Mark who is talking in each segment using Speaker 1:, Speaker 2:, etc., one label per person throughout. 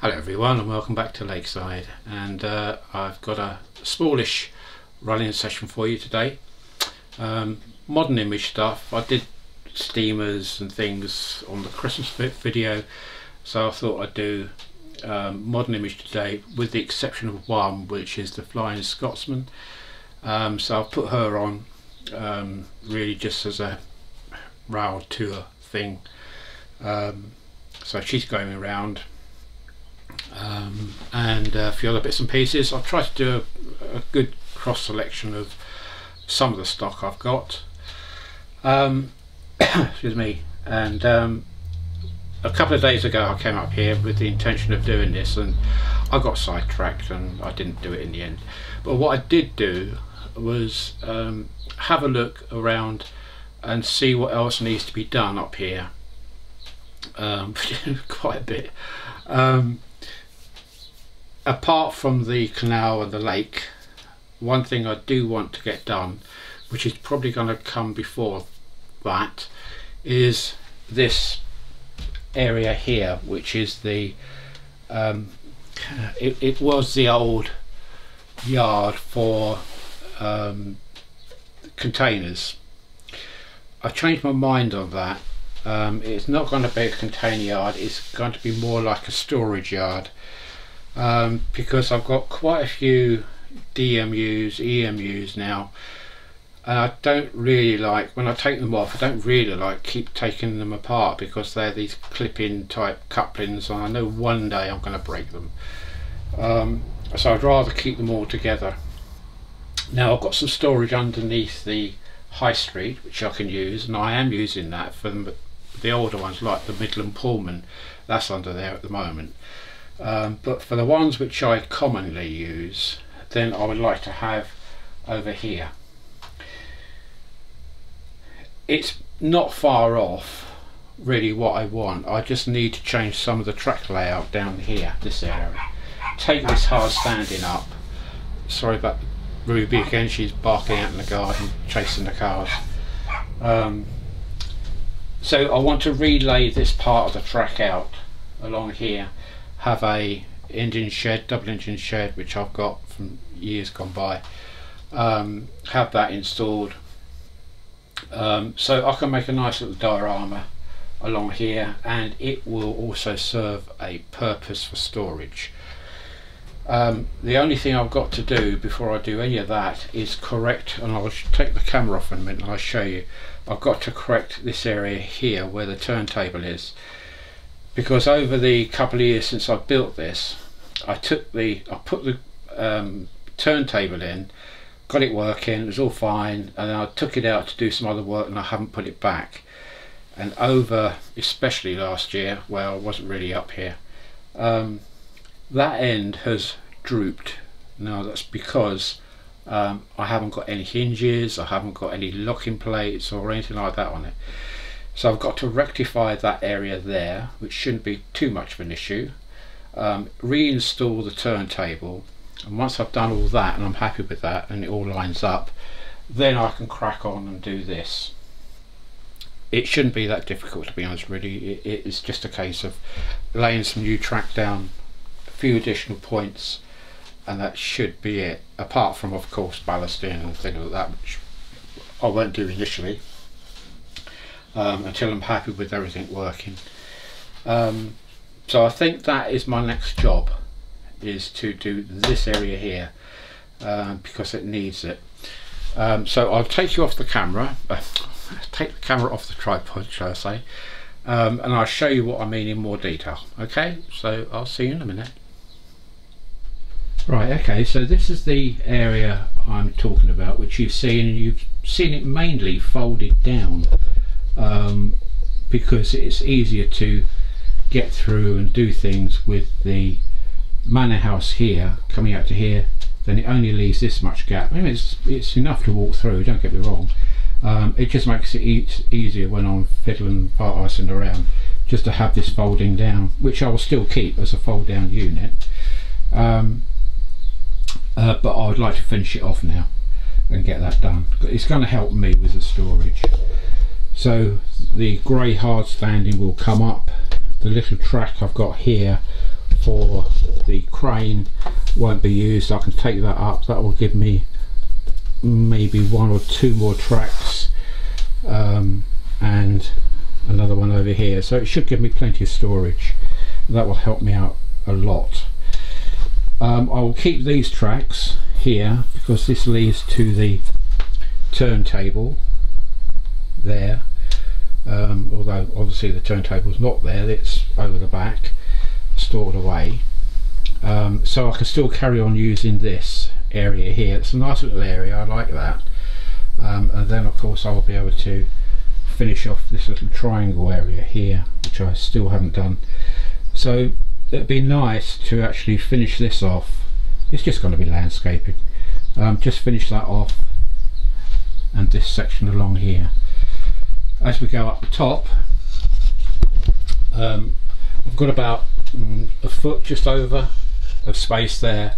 Speaker 1: Hello everyone and welcome back to Lakeside, and I've got a smallish running session for you today. Modern image stuff. I did steamers and things on the Christmas video, so I thought I'd do modern image today, with the exception of one, which is the Flying Scotsman. So I've put her on really just as a rail tour thing. So she's going around. And a few other bits and pieces. I've tried to do a good cross selection of some of the stock I've got. Excuse me. And a couple of days ago I came up here with the intention of doing this, and I got sidetracked and I didn't do it in the end. But what I did do was have a look around and see what else needs to be done up here. Quite a bit. Apart from the canal and the lake, one thing I do want to get done, which is probably going to come before that, is this area here, which is the it was the old yard for containers. I've changed my mind on that. It's not going to be a container yard, it's going to be more like a storage yard. Because I've got quite a few DMUs, EMUs now, and I don't really like, when I take them off, I don't really like keep taking them apart, because they're these clip-in type couplings and I know one day I'm going to break them. So I'd rather keep them all together. Now I've got some storage underneath the high street which I can use, and I am using that for the older ones, like the Midland Pullman. That's under there at the moment. But for the ones which I commonly use, then I would like to have over here. It's not far off really what I want. I just need to change some of the track layout down here, this area. Take this hard standing up. Sorry about Ruby again, she's barking out in the garden, chasing the cars. So I want to relay this part of the track out along here. Have a engine shed, double engine shed, which I've got from years gone by. Have that installed, so I can make a nice little diorama along here, and it will also serve a purpose for storage. The only thing I've got to do before I do any of that is correct, and I'll take the camera off in a minute and I'll show you. I've got to correct this area here where the turntable is, because over the couple of years since I built this, I put the turntable in, got it working, it was all fine, and then I took it out to do some other work and I haven't put it back. And over, especially last year where I wasn't really up here, that end has drooped. Now that's because I haven't got any hinges, I haven't got any locking plates or anything like that on it. So I've got to rectify that area there, which shouldn't be too much of an issue. Reinstall the turntable, and once I've done all that and I'm happy with that and it all lines up, then I can crack on and do this. It shouldn't be that difficult, to be honest, really. It's just a case of laying some new track down, a few additional points, and that should be it, apart from of course ballasting and things like that, which I won't do initially. Until I'm happy with everything working. So I think that is my next job, is to do this area here, because it needs it. So I'll take you off the camera, take the camera off the tripod, shall I say, and I'll show you what I mean in more detail. Okay, so I'll see you in a minute. Right, okay, so this is the area I'm talking about, which you've seen, and you've seen it mainly folded down. Because it's easier to get through and do things with the manor house here coming out to here, then it only leaves this much gap. I mean, it's enough to walk through, don't get me wrong. It just makes it easier when I'm fiddling farting around, just to have this folding down, which I will still keep as a fold down unit, but I would like to finish it off now and get that done. It's going to help me with the storage. So the grey hard standing will come up. The little track I've got here for the crane won't be used. I can take that up. That will give me maybe 1 or 2 more tracks, and another one over here, so it should give me plenty of storage. That will help me out a lot. I will keep these tracks here because this leads to the turntable there, although obviously the turntable is not there, it's over the back, stored away. So I can still carry on using this area here. It's a nice little area, I like that. And then of course I will be able to finish off this little triangle area here, which I still haven't done. So it'd be nice to actually finish this off. It's just going to be landscaping. Just finish that off, and this section along here. As we go up the top, I've got about a foot just over of space there,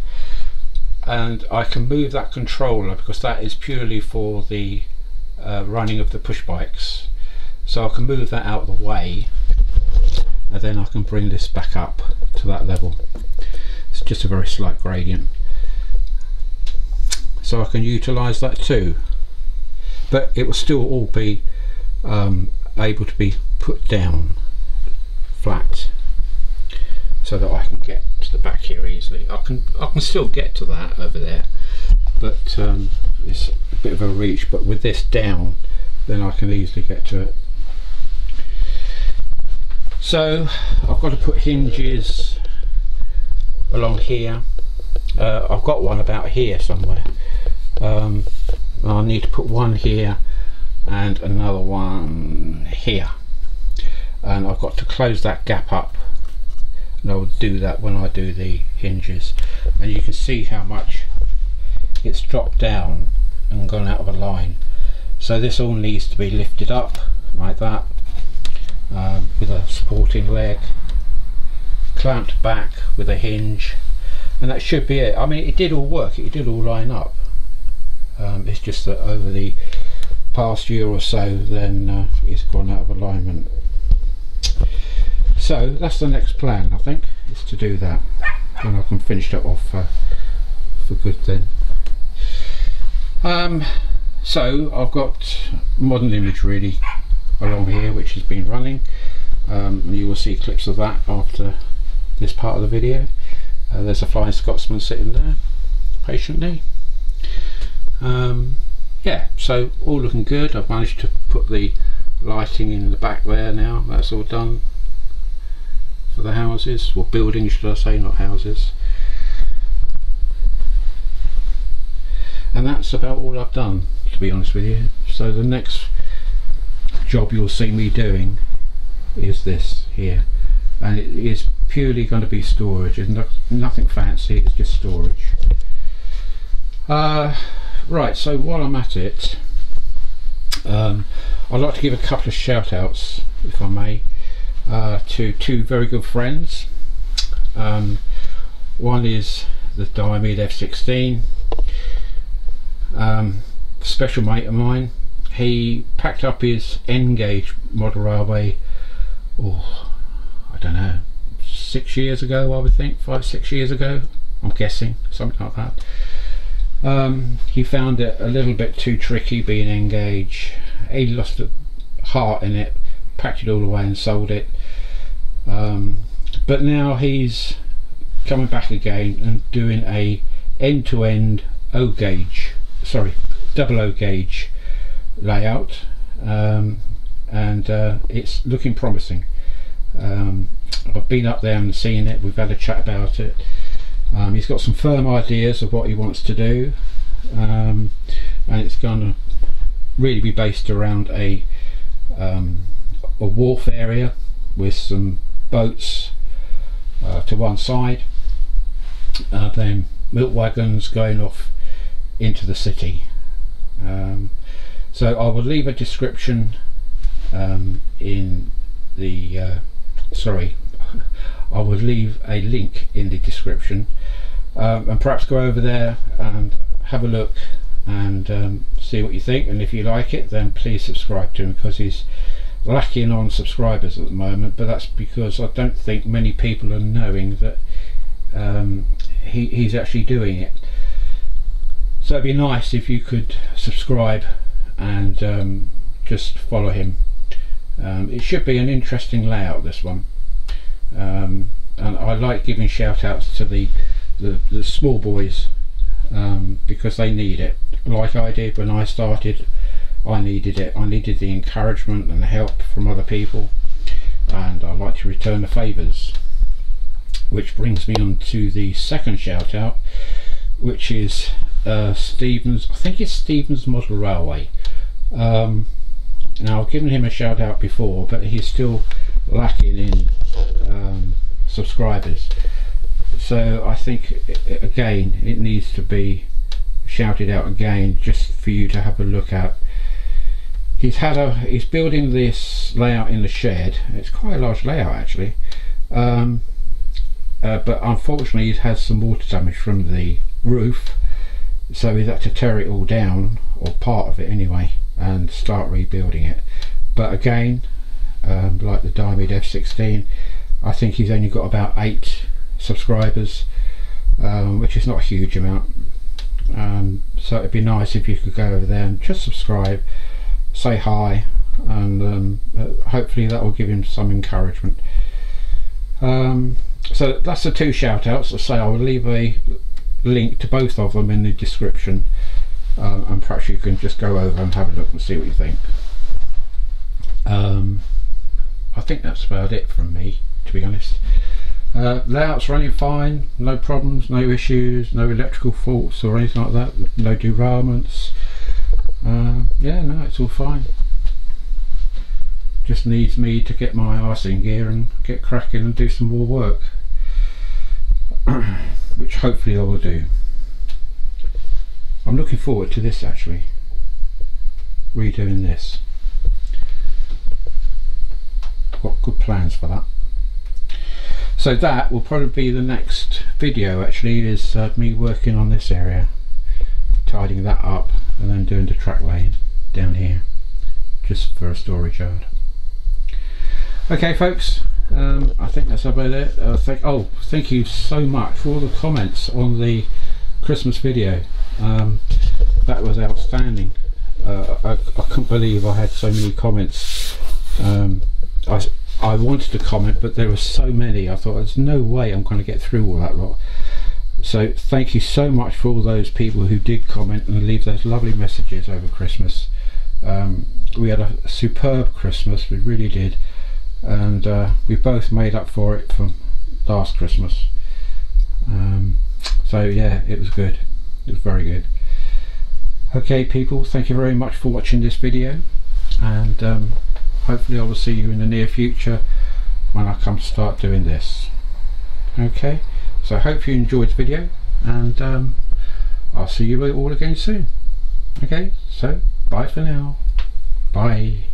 Speaker 1: and I can move that controller because that is purely for the running of the push bikes, so I can move that out of the way, and then I can bring this back up to that level. It's just a very slight gradient, so I can utilize that too, but it will still all be able to be put down flat so that I can get to the back here easily. I can still get to that over there, but it's a bit of a reach, but with this down then I can easily get to it. So I've got to put hinges along here. I've got one about here somewhere. I need to put one here and another one here, and I've got to close that gap up, and I will do that when I do the hinges. And you can see how much it's dropped down and gone out of a line, so this all needs to be lifted up like that, with a supporting leg, clamped back with a hinge, and that should be it. I mean, it did all work, it did all line up. It's just that over the past year or so then it's gone out of alignment. So that's the next plan, I think, is to do that, and I can finish it off for good then. So I've got Modern Image really along here, which has been running, and you will see clips of that after this part of the video. There's a Flying Scotsman sitting there patiently. Yeah, so all looking good. I've managed to put the lighting in the back there now. That's all done for the houses, or buildings should I say, not houses. And that's about all I've done, to be honest with you. So the next job you'll see me doing is this here, and it is purely going to be storage. It's nothing fancy, it's just storage. Right, so while I'm at it, I'd like to give a couple of shout outs, if I may, to 2 very good friends. One is the Diomede F16, special mate of mine. He packed up his N-Gage model railway, I don't know, 6 years ago, I would think, 5-6 years ago, I'm guessing, something like that. He found it a little bit too tricky being N-Gage. He lost the heart in it, packed it all away and sold it. But now he's coming back again and doing a end-to-end double O gauge layout, and it's looking promising. I've been up there and seen it, we've had a chat about it. He's got some firm ideas of what he wants to do, and it's going to really be based around a wharf area with some boats to one side, then milk wagons going off into the city. So I will leave a description in the I will leave a link in the description, and perhaps go over there and have a look and see what you think, and if you like it then please subscribe to him, because he's lacking on subscribers at the moment, but that's because I don't think many people are knowing that he's actually doing it. So it'd be nice if you could subscribe and just follow him. It should be an interesting layout, this one, and I like giving shout outs to the small boys, because they need it, like I did when I started. I needed it. I needed the encouragement and the help from other people, and I like to return the favours, which brings me on to the second shout out, which is Stevens. I think it's Stevens Model Railway. Now I've given him a shout out before, but he's still lacking in subscribers, so I think again it needs to be shouted out again, just for you to have a look at. He's building this layout in the shed. It's quite a large layout actually, but unfortunately he's had some water damage from the roof, so he's had to tear it all down, or part of it anyway, and start rebuilding it. But again, like the Diamond F16, I think he's only got about 8 subscribers, which is not a huge amount. So it'd be nice if you could go over there and just subscribe, say hi, and hopefully that will give him some encouragement. So that's the 2 shout outs. I say I will leave a link to both of them in the description, and perhaps you can just go over and have a look and see what you think. I think that's about it from me, to be honest. Layout's running fine, no problems, no issues, no electrical faults or anything like that, no derailments. Yeah, no, it's all fine. Just needs me to get my arse in gear and get cracking and do some more work, which hopefully I will do. I'm looking forward to this actually, redoing this. Got good plans for that. So that will probably be the next video actually, is me working on this area, tidying that up, and then doing the track lane down here just for a storage yard. Okay folks, I think that's about it. Thank you so much for all the comments on the Christmas video. That was outstanding. I couldn't believe I had so many comments. I wanted to comment, but there were so many, I thought there's no way I'm going to get through all that lot. So thank you so much for all those people who did comment and leave those lovely messages over Christmas. We had a superb Christmas, we really did, and we both made up for it from last Christmas. So yeah, it was good, it was very good. Okay people, thank you very much for watching this video, and hopefully I will see you in the near future when I come to start doing this. Okay, so I hope you enjoyed the video, and I'll see you all again soon. Okay, so bye for now. Bye.